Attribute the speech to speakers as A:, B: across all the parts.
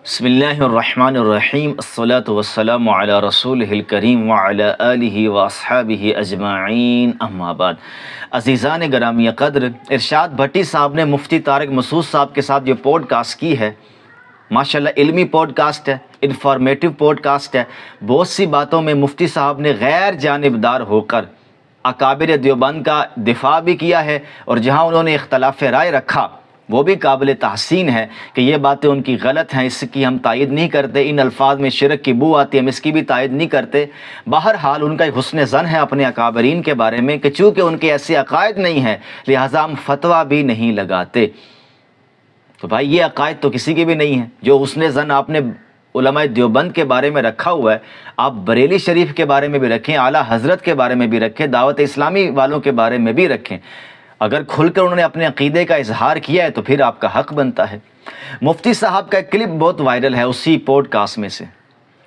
A: بسم اللہ الرحمن الرحیم الصلاۃ والسلام علی رسولہ الکریم وعلی آلہ واصحابہ اجمعین اما بعد۔ عزیزان گرامی قدر، ارشاد بھٹی صاحب نے مفتی طارق مسعود صاحب کے ساتھ جو پوڈ کاسٹ کی ہے، ماشاءاللہ علمی پوڈ کاسٹ ہے، انفارمیٹیو پوڈ کاسٹ ہے۔ بہت سی باتوں میں مفتی صاحب نے غیر جانبدار ہو کر اکابر دیوبند کا دفاع بھی کیا ہے، اور جہاں انہوں نے اختلاف رائے رکھا وہ بھی قابل تحسین ہے کہ یہ باتیں ان کی غلط ہیں، اس کی ہم تائید نہیں کرتے، ان الفاظ میں شرک کی بو آتی ہے، ہم اس کی بھی تائید نہیں کرتے۔ بہرحال ان کا ایک حسن ظن ہے اپنے اکابرین کے بارے میں کہ چونکہ ان کے ایسے عقائد نہیں ہیں لہٰذا ہم فتویٰ بھی نہیں لگاتے۔ تو بھائی یہ عقائد تو کسی کے بھی نہیں ہیں۔ جو حسن ظن آپ نے علماء دیوبند کے بارے میں رکھا ہوا ہے، آپ بریلی شریف کے بارے میں بھی رکھیں، اعلیٰ حضرت کے بارے میں بھی رکھیں، دعوت اسلامی والوں کے بارے میں بھی رکھیں۔ اگر کھل کر انہوں نے اپنے عقیدے کا اظہار کیا ہے تو پھر آپ کا حق بنتا ہے۔ مفتی صاحب کا ایک کلپ بہت وائرل ہے اسی پوڈ کاسٹ میں سے،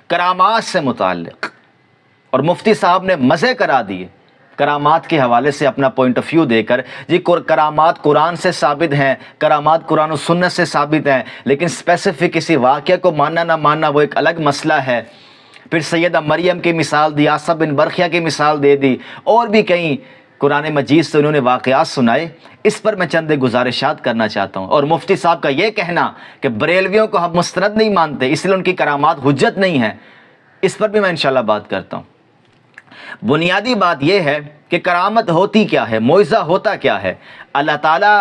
A: کرامات سے متعلق، اور مفتی صاحب نے مزے کرا دیے کرامات کے حوالے سے اپنا پوائنٹ آف ویو دے کر۔ جی کرامات قرآن سے ثابت ہیں، کرامات قرآن و سنت سے ثابت ہیں، لیکن اسپیسیفک کسی واقعہ کو ماننا نہ ماننا وہ ایک الگ مسئلہ ہے۔ پھر سیدہ مریم کی مثال دی، آصف بن برخیہ کی مثال دے دی، اور بھی کئی قرآن مجید سے انہوں نے واقعات سنائے۔ اس پر میں چند گزارشات کرنا چاہتا ہوں۔ اور مفتی صاحب کا یہ کہنا کہ بریلویوں کو ہم مستند نہیں مانتے اس لیے ان کی کرامات حجت نہیں ہے، اس پر بھی میں انشاءاللہ بات کرتا ہوں۔ بنیادی بات یہ ہے کہ کرامت ہوتی کیا ہے، معجزہ ہوتا کیا ہے۔ اللہ تعالیٰ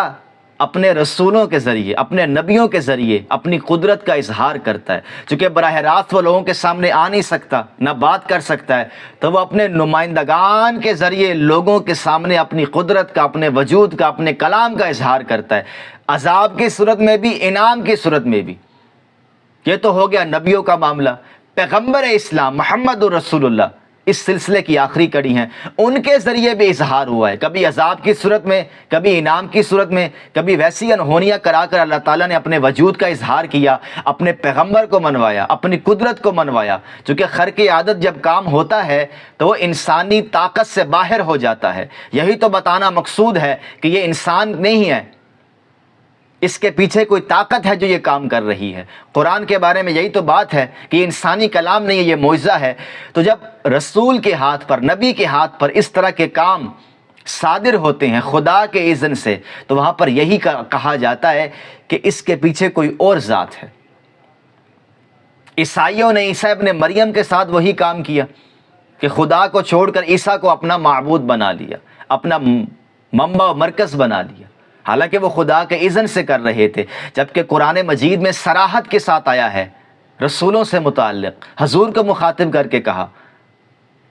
A: اپنے رسولوں کے ذریعے، اپنے نبیوں کے ذریعے اپنی قدرت کا اظہار کرتا ہے۔ چونکہ براہ راست وہ لوگوں کے سامنے آ نہیں سکتا، نہ بات کر سکتا ہے، تو وہ اپنے نمائندگان کے ذریعے لوگوں کے سامنے اپنی قدرت کا، اپنے وجود کا، اپنے کلام کا اظہار کرتا ہے، عذاب کی صورت میں بھی، انعام کی صورت میں بھی۔ یہ تو ہو گیا نبیوں کا معاملہ۔ پیغمبر اسلام محمد رسول اللہ اس سلسلے کی آخری کڑی ہیں، ان کے ذریعے بھی اظہار ہوا ہے، کبھی عذاب کی صورت میں، کبھی انعام کی صورت میں، کبھی ویسی انہونیاں کرا کر اللہ تعالیٰ نے اپنے وجود کا اظہار کیا، اپنے پیغمبر کو منوایا، اپنی قدرت کو منوایا۔ چونکہ خرق عادت جب کام ہوتا ہے تو وہ انسانی طاقت سے باہر ہو جاتا ہے۔ یہی تو بتانا مقصود ہے کہ یہ انسان نہیں ہے، اس کے پیچھے کوئی طاقت ہے جو یہ کام کر رہی ہے۔ قرآن کے بارے میں یہی تو بات ہے کہ یہ انسانی کلام نہیں ہے، یہ معجزہ ہے۔ تو جب رسول کے ہاتھ پر، نبی کے ہاتھ پر اس طرح کے کام صادر ہوتے ہیں خدا کے اذن سے، تو وہاں پر یہی کہا جاتا ہے کہ اس کے پیچھے کوئی اور ذات ہے۔ عیسائیوں نے عیسیٰ ابن مریم کے ساتھ وہی کام کیا کہ خدا کو چھوڑ کر عیسیٰ کو اپنا معبود بنا لیا، اپنا منبع و مرکز بنا لیا، حالانکہ وہ خدا کے اذن سے کر رہے تھے۔ جبکہ قرآن مجید میں صراحت کے ساتھ آیا ہے رسولوں سے متعلق، حضور کو مخاطب کر کے کہا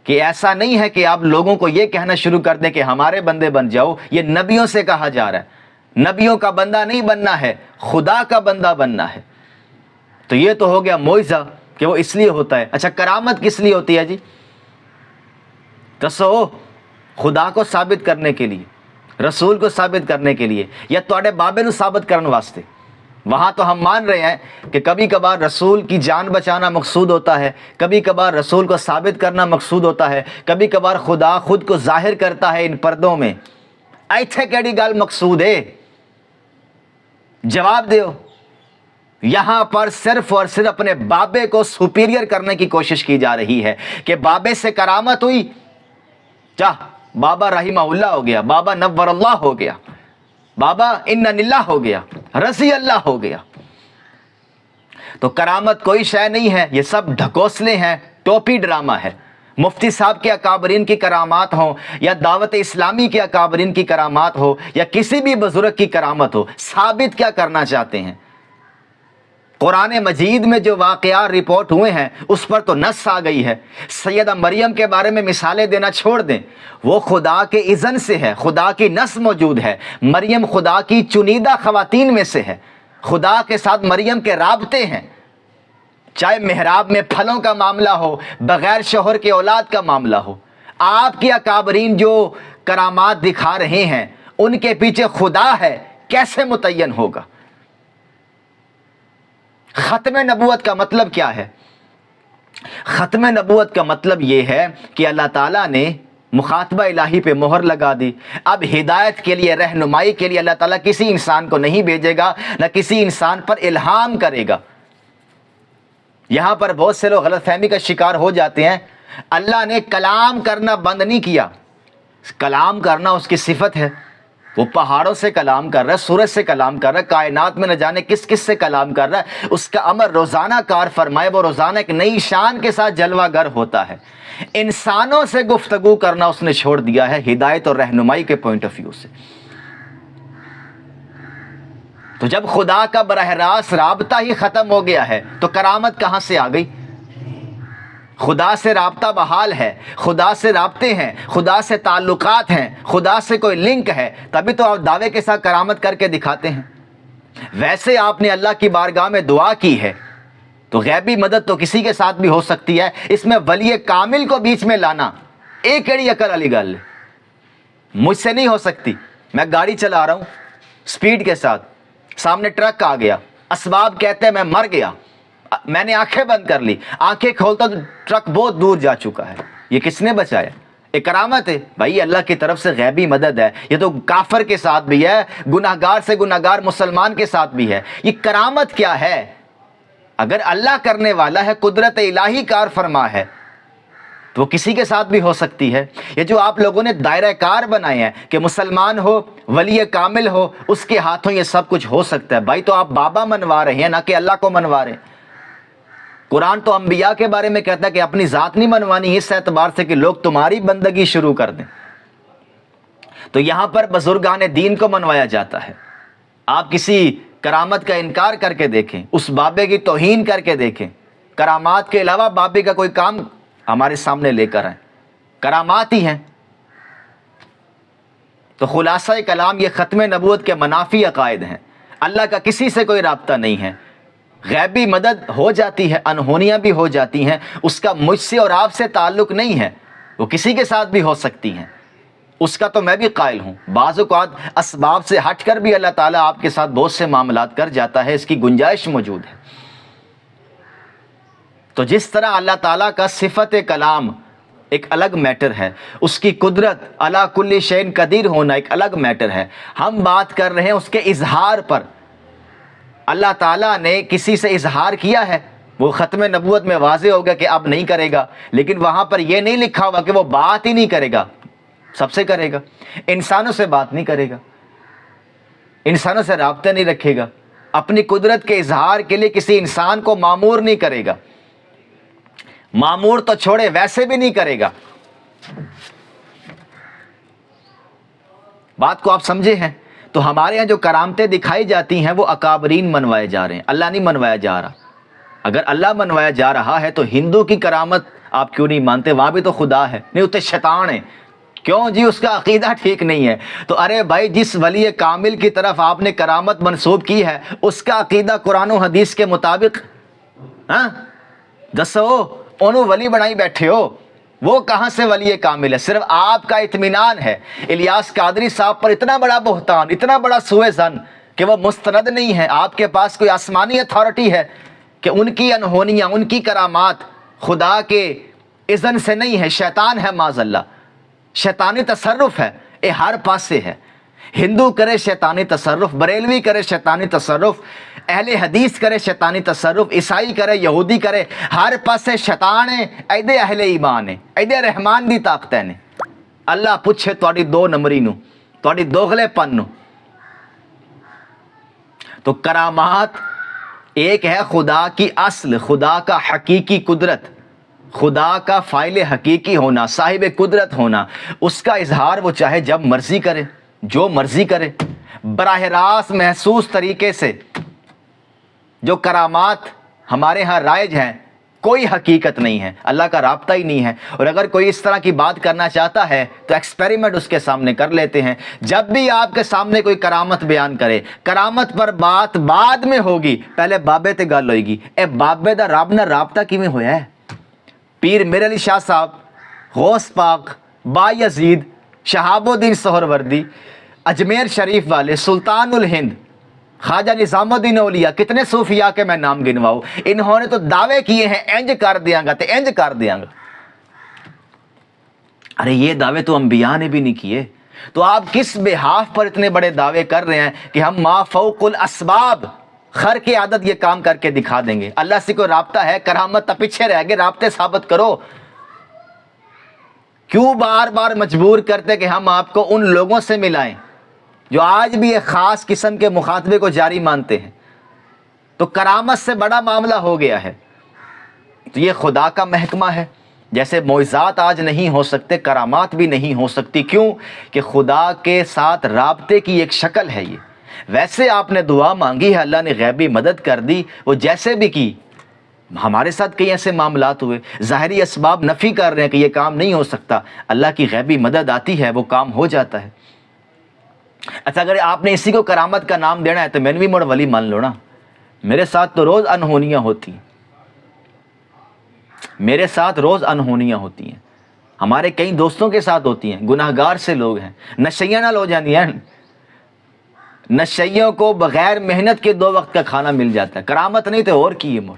A: کہ ایسا نہیں ہے کہ آپ لوگوں کو یہ کہنا شروع کر دیں کہ ہمارے بندے بن جاؤ، یہ نبیوں سے کہا جا رہا ہے، نبیوں کا بندہ نہیں بننا ہے، خدا کا بندہ بننا ہے۔ تو یہ تو ہو گیا معجزہ کہ وہ اس لیے ہوتا ہے۔ اچھا کرامت کس لیے ہوتی ہے جی؟ دسو، خدا کو ثابت کرنے کے لیے، رسول کو ثابت کرنے کے لیے، یا تواڈے بابے نو ثابت کرنے واسطے؟ وہاں تو ہم مان رہے ہیں کہ کبھی کبھار رسول کی جان بچانا مقصود ہوتا ہے، کبھی کبھار رسول کو ثابت کرنا مقصود ہوتا ہے، کبھی کبھار خدا خود کو ظاہر کرتا ہے ان پردوں میں۔ ایتھے کیڑی گل مقصود ہے؟ جواب دیو۔ یہاں پر صرف اور صرف اپنے بابے کو سپیریئر کرنے کی کوشش کی جا رہی ہے کہ بابے سے کرامت ہوئی، چاہ بابا رحمہ اللہ ہو گیا، بابا نور اللہ ہو گیا، بابا انا للہ ہو گیا، رضی اللہ ہو گیا۔ تو کرامت کوئی شے نہیں ہے، یہ سب ڈھکوسلے ہیں، ٹوپی ڈرامہ ہے۔ مفتی صاحب کے اکابرین کی کرامات ہوں، یا دعوت اسلامی کے اکابرین کی کرامات ہو، یا کسی بھی بزرگ کی کرامت ہو، ثابت کیا کرنا چاہتے ہیں؟ قرآن مجید میں جو واقعات رپورٹ ہوئے ہیں اس پر تو نص آ گئی ہے۔ سیدہ مریم کے بارے میں مثالیں دینا چھوڑ دیں، وہ خدا کے اذن سے ہے، خدا کی نص موجود ہے۔ مریم خدا کی چنیدہ خواتین میں سے ہے، خدا کے ساتھ مریم کے رابطے ہیں، چاہے محراب میں پھلوں کا معاملہ ہو، بغیر شوہر کے اولاد کا معاملہ ہو۔ آپ کے اکابرین جو کرامات دکھا رہے ہیں ان کے پیچھے خدا ہے، کیسے متعین ہوگا؟ ختم نبوت کا مطلب کیا ہے؟ ختم نبوت کا مطلب یہ ہے کہ اللہ تعالیٰ نے مخاطبہ الہی پہ مہر لگا دی۔ اب ہدایت کے لیے، رہنمائی کے لیے اللہ تعالیٰ کسی انسان کو نہیں بھیجے گا، نہ کسی انسان پر الہام کرے گا۔ یہاں پر بہت سے لوگ غلط فہمی کا شکار ہو جاتے ہیں. اللہ نے کلام کرنا بند نہیں کیا، کلام کرنا اس کی صفت ہے. وہ پہاڑوں سے کلام کر رہا ہے، سورج سے کلام کر رہا ہے، کائنات میں نہ جانے کس کس سے کلام کر رہا ہے. اس کا امر روزانہ کار فرمائے، وہ روزانہ ایک نئی شان کے ساتھ جلوہ گر ہوتا ہے. انسانوں سے گفتگو کرنا اس نے چھوڑ دیا ہے ہدایت اور رہنمائی کے پوائنٹ آف ویو سے. تو جب خدا کا براہ راست رابطہ ہی ختم ہو گیا ہے تو کرامت کہاں سے آ گئی؟ خدا سے رابطہ بحال ہے، خدا سے رابطے ہیں، خدا سے تعلقات ہیں، خدا سے کوئی لنک ہے، تبھی تو آپ دعوے کے ساتھ کرامت کر کے دکھاتے ہیں. ویسے آپ نے اللہ کی بارگاہ میں دعا کی ہے تو غیبی مدد تو کسی کے ساتھ بھی ہو سکتی ہے. اس میں ولی کامل کو بیچ میں لانا ایک کیڑی عقل والی گل ہے. مجھ سے نہیں ہو سکتی. میں گاڑی چلا رہا ہوں سپیڈ کے ساتھ، سامنے ٹرک آ گیا، اسباب کہتے ہیں میں مر گیا، میں نے آنکھیں بند کر لی، آنکھیں کھولتا تو ٹرک بہت دور جا چکا ہے. یہ کس نے بچایا؟ ایک کرامت ہے بھائی، اللہ کی طرف سے غیبی مدد ہے. یہ تو کافر کے ساتھ بھی ہے، گناہگار سے گناہگار مسلمان کے ساتھ بھی ہے. یہ کرامت کیا ہے؟ اگر اللہ کرنے والا ہے، قدرت الہی کار فرما ہے تو وہ کسی کے ساتھ بھی ہو سکتی ہے. یہ جو آپ لوگوں نے دائرہ کار بنائے ہیں کہ مسلمان ہو، ولی کامل ہو، اس کے ہاتھوں یہ سب کچھ ہو سکتا ہے. بھائی تو آپ بابا منوا رہے ہیں نہ کہ اللہ کو منوا رہے ہیں. قرآن تو انبیاء کے بارے میں کہتا ہے کہ اپنی ذات نہیں منوانی اس اعتبار سے کہ لوگ تمہاری بندگی شروع کر دیں. تو یہاں پر بزرگان دین کو منوایا جاتا ہے. آپ کسی کرامت کا انکار کر کے دیکھیں، اس بابے کی توہین کر کے دیکھیں. کرامات کے علاوہ بابے کا کوئی کام ہمارے سامنے لے کر آئیں، کرامات ہی ہیں. تو خلاصہ کلام یہ ختم نبوت کے منافی عقائد ہیں. اللہ کا کسی سے کوئی رابطہ نہیں ہے. غیبی مدد ہو جاتی ہے، انہونیاں بھی ہو جاتی ہیں، اس کا مجھ سے اور آپ سے تعلق نہیں ہے، وہ کسی کے ساتھ بھی ہو سکتی ہیں. اس کا تو میں بھی قائل ہوں. بعض اوقات اسباب سے ہٹ کر بھی اللہ تعالیٰ آپ کے ساتھ بہت سے معاملات کر جاتا ہے، اس کی گنجائش موجود ہے. تو جس طرح اللہ تعالیٰ کا صفت کلام ایک الگ میٹر ہے، اس کی قدرت علی کل شیء قدیر ہونا ایک الگ میٹر ہے. ہم بات کر رہے ہیں اس کے اظہار پر. اللہ تعالیٰ نے کسی سے اظہار کیا ہے، وہ ختم نبوت میں واضح ہوگا کہ اب نہیں کرے گا، لیکن وہاں پر یہ نہیں لکھا ہوا کہ وہ بات ہی نہیں کرے گا. سب سے کرے گا. انسانوں سے بات نہیں کرے گا، انسانوں سے رابطہ نہیں رکھے گا، اپنی قدرت کے اظہار کے لیے کسی انسان کو مامور نہیں کرے گا. مامور تو چھوڑے، ویسے بھی نہیں کرے گا. بات کو آپ سمجھے ہیں؟ تو ہمارے یہاں جو کرامتیں دکھائی جاتی ہیں وہ اکابرین منوائے جا رہے ہیں، اللہ نہیں منوایا جا رہا. اگر اللہ منوایا جا رہا ہے تو ہندو کی کرامت آپ کیوں نہیں مانتے؟ وہاں بھی تو خدا ہے. نہیں ہوتے شیطان ہے. کیوں جی؟ اس کا عقیدہ ٹھیک نہیں ہے. تو ارے بھائی، جس ولی کامل کی طرف آپ نے کرامت منسوب کی ہے اس کا عقیدہ قرآن و حدیث کے مطابق دسو. انہوں ولی بنائی بیٹھے ہو، وہ کہاں سے ولی کامل ہے؟ صرف آپ کا اطمینان ہے. الیاس قادری صاحب پر اتنا بڑا بہتان، اتنا بڑا سوء ظن کہ وہ مستند نہیں ہے. آپ کے پاس کوئی آسمانی اتھارٹی ہے کہ ان کی انہونیاں، ان کی کرامات خدا کے اذن سے نہیں ہے، شیطان ہے معاذ اللہ. شیطانی تصرف ہے، یہ ہر پاس سے ہے. ہندو کرے شیطانی تصرف، بریلوی کرے شیطانی تصرف، اہل حدیث کرے شیطانی تصرف، عیسائی کرے، یہودی کرے، ہر پاسے شیطان ہے. ایدے اہل ایمان ہے، ایدے رحمان دی طاقتیں نے. اللہ پوچھے تواڈی دو نمبری نو، تواڈی دوغلے پن نو. تو کرامات ایک ہے خدا کی اصل، خدا کا حقیقی قدرت، خدا کا فاعل حقیقی ہونا، صاحب قدرت ہونا. اس کا اظہار وہ چاہے جب مرضی کرے، جو مرضی کرے. براہ راست محسوس طریقے سے جو کرامات ہمارے ہاں رائج ہیں، کوئی حقیقت نہیں ہے، اللہ کا رابطہ ہی نہیں ہے. اور اگر کوئی اس طرح کی بات کرنا چاہتا ہے تو ایکسپیریمنٹ اس کے سامنے کر لیتے ہیں. جب بھی آپ کے سامنے کوئی کرامت بیان کرے، کرامت پر بات بعد میں ہوگی، پہلے بابے تے گل ہوئے گی. اے بابے دا رب نہ رابطہ کیویں ہویا ہے؟ پیر میر علی شاہ صاحب، غوث پاک، با یزید، شہاب الدین سہروردی، اجمیر شریف والے، سلطان الہند، خواجہ نظام الدین اولیاء، کتنے صوفیاء کے میں نام گنواؤں. انہوں نے تو دعوے کیے ہیں انج کر دیاں گا تے انج کر دیاں گا. ارے یہ دعوے تو انبیاء نے بھی نہیں کیے. تو آپ کس بحاف پر اتنے بڑے دعوے کر رہے ہیں کہ ہم ما فوق الاسباب، خر کی عادت یہ کام کر کے دکھا دیں گے. اللہ سے کوئی رابطہ ہے؟ کرامت تا پیچھے رہ گئے، رابطے ثابت کرو. کیوں بار بار مجبور کرتے کہ ہم آپ کو ان لوگوں سے ملائیں جو آج بھی ایک خاص قسم کے مخاطبے کو جاری مانتے ہیں؟ تو کرامت سے بڑا معاملہ ہو گیا ہے. تو یہ خدا کا محکمہ ہے. جیسے معجزات آج نہیں ہو سکتے، کرامات بھی نہیں ہو سکتی. کیوں؟ کہ خدا کے ساتھ رابطے کی ایک شکل ہے یہ. ویسے آپ نے دعا مانگی ہے، اللہ نے غیبی مدد کر دی، وہ جیسے بھی کی. ہمارے ساتھ کئی ایسے معاملات ہوئے، ظاہری اسباب نفی کر رہے ہیں کہ یہ کام نہیں ہو سکتا، اللہ کی غیبی مدد آتی ہے، وہ کام ہو جاتا ہے. اچھا، اگر آپ نے اسی کو کرامت کا نام دینا ہے تو میں نے بھی مڑ ولی مان لو نا. میرے ساتھ تو روز انہونیاں ہوتی ہیں، میرے ساتھ روز انہونیاں ہوتی ہیں، ہمارے کئی دوستوں کے ساتھ ہوتی ہیں. گناہگار سے لوگ ہیں، نشیاں نہ ہو جاتی ہیں. نشیوں کو بغیر محنت کے 2 وقت کا کھانا مل جاتا ہے. کرامت نہیں تو اور کی ہے مور.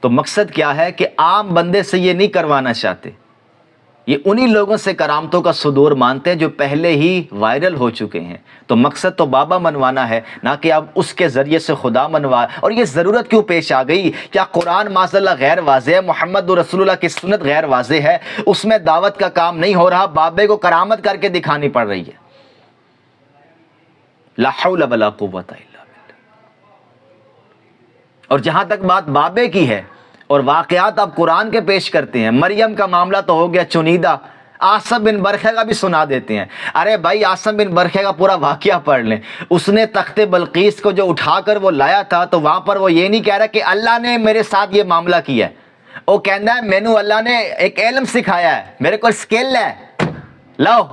A: تو مقصد کیا ہے کہ عام بندے سے یہ نہیں کروانا چاہتے. یہ انہی لوگوں سے کرامتوں کا صدور مانتے ہیں جو پہلے ہی وائرل ہو چکے ہیں. تو مقصد تو بابا منوانا ہے، نہ کہ اب اس کے ذریعے سے خدا منوا. اور یہ ضرورت کیوں پیش آ گئی؟ کیا قرآن ماشاء اللہ غیر واضح ہے؟ محمد رسول اللہ کی سنت غیر واضح ہے؟ اس میں دعوت کا کام نہیں ہو رہا، بابے کو کرامت کر کے دکھانی پڑ رہی ہے. لا حول ولا قوت الا باللہ. اور جہاں تک بات بابے کی ہے اور واقعات آپ قرآن کے پیش کرتے ہیں، مریم کا معاملہ تو ہو گیا چنیدہ. عاصم بن برخے کا بھی سنا دیتے ہیں. ارے بھائی، عاصم بن برخے کا پورا واقعہ پڑھ لیں. اس نے تخت بلقیس کو جو اٹھا کر وہ لایا تھا، تو وہاں پر وہ یہ نہیں کہہ رہا کہ اللہ نے میرے ساتھ یہ معاملہ کیا ہے. وہ کہنا ہے مینو اللہ نے ایک علم سکھایا ہے، میرے کو اسکل ہے، لاؤ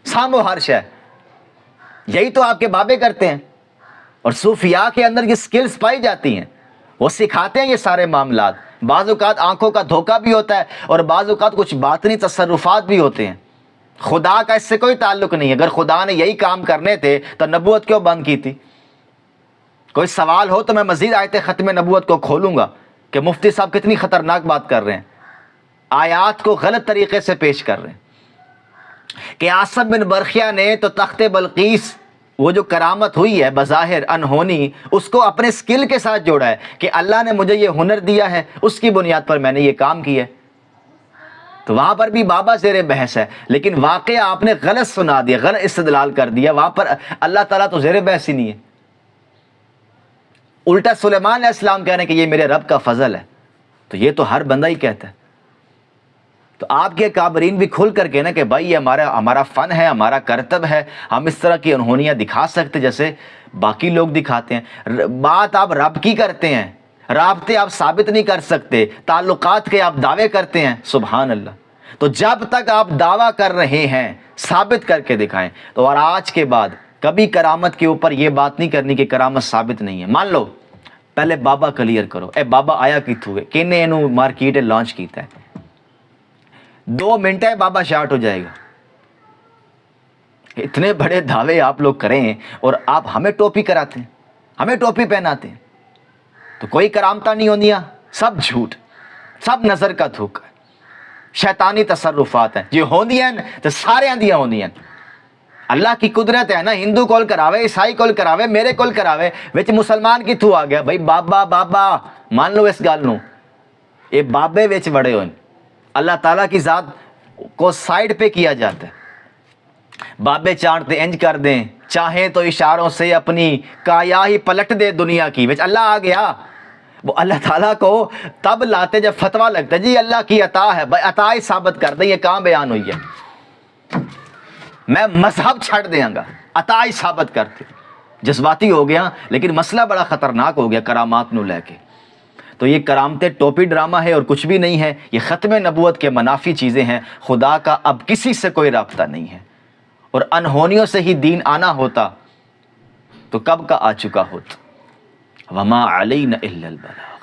A: سامو ہرش ہے. یہی تو آپ کے بابے کرتے ہیں. اور صوفیاء کے اندر یہ سکلز پائی جاتی ہیں، وہ سکھاتے ہیں یہ سارے معاملات. بعض اوقات آنکھوں کا دھوکہ بھی ہوتا ہے اور بعض اوقات کچھ باطنی تصرفات بھی ہوتے ہیں. خدا کا اس سے کوئی تعلق نہیں ہے. اگر خدا نے یہی کام کرنے تھے تو نبوت کیوں بند کی تھی؟ کوئی سوال ہو تو میں مزید آیت ختم نبوت کو کھولوں گا کہ مفتی صاحب کتنی خطرناک بات کر رہے ہیں، آیات کو غلط طریقے سے پیش کر رہے ہیں. کہ عاصم بن برخیہ نے تو تخت بلقیس، وہ جو کرامت ہوئی ہے بظاہر انہونی، اس کو اپنے سکل کے ساتھ جوڑا ہے کہ اللہ نے مجھے یہ ہنر دیا ہے، اس کی بنیاد پر میں نے یہ کام کیا ہے. تو وہاں پر بھی بابا زیر بحث ہے، لیکن واقعہ آپ نے غلط سنا دیا، غلط استدلال کر دیا. وہاں پر اللہ تعالیٰ تو زیر بحث ہی نہیں ہے. الٹا سلیمان علیہ السلام کہہ رہے ہیں کہ یہ میرے رب کا فضل ہے. تو یہ تو ہر بندہ ہی کہتا ہے. تو آپ کے کابرین بھی کھل کر کے نا کہ بھائی یہ ہمارا فن ہے، ہمارا کرتب ہے، ہم اس طرح کی انہونیاں دکھا سکتے جیسے باقی لوگ دکھاتے ہیں. بات آپ رب کی کرتے ہیں، رابطے آپ ثابت نہیں کر سکتے، تعلقات کے آپ دعوے کرتے ہیں. سبحان اللہ. تو جب تک آپ دعویٰ کر رہے ہیں ثابت کر کے دکھائیں. تو اور آج کے بعد کبھی کرامت کے اوپر یہ بات نہیں کرنی کہ کرامت ثابت نہیں ہے. مان لو پہلے بابا کلیئر کرو، اے بابا آیا کتوں ہے کہنے اینو مارکیٹ لانچ کیتا ہے، 2 منٹ ہے بابا شارٹ ہو جائے گا. اتنے بڑے دعوے آپ لوگ کریں اور آپ ہمیں ٹوپی کراتے ہیں، ہمیں ٹوپی پہناتے ہیں. تو کوئی کرامتہ نہیں ہوندیاں، سب جھوٹ، سب نظر کا دھوکا، شیطانی تصرفات ہیں. یہ ہوندیاں تو سارے اندیاں ہوندیاں. اللہ کی قدرت ہے نا، ہندو کول کراوے، عیسائی کول کراوے، میرے کول کراوے، وچ مسلمان کی تھو آ گیا. بھائی بابا مان لو اس گل نو، یہ بابے وچ بڑے ہوئے. اللہ تعالیٰ کی ذات کو سائیڈ پہ کیا جاتا ہے. بابے چاندتے انج کر دیں، چاہیں تو اشاروں سے اپنی کایا ہی پلٹ دے دنیا کی. وچ اللہ آ گیا. وہ اللہ تعالیٰ کو تب لاتے جب فتویٰ لگتا ہے جی اللہ کی عطا ہے. بھائی عطا ہی ثابت کر دیں، یہ کہاں بیان ہوئی ہے؟ میں مذہب چھڑ دیں گا، عطا ہی ثابت کرتے. جذباتی ہو گیا، لیکن مسئلہ بڑا خطرناک ہو گیا کرامات نو لے کے. تو یہ کرامتیں ٹوپی ڈرامہ ہے اور کچھ بھی نہیں ہے. یہ ختم نبوت کے منافی چیزیں ہیں. خدا کا اب کسی سے کوئی رابطہ نہیں ہے. اور انہونیوں سے ہی دین آنا ہوتا تو کب کا آ چکا ہوتا. وما علینا الا البلاغ.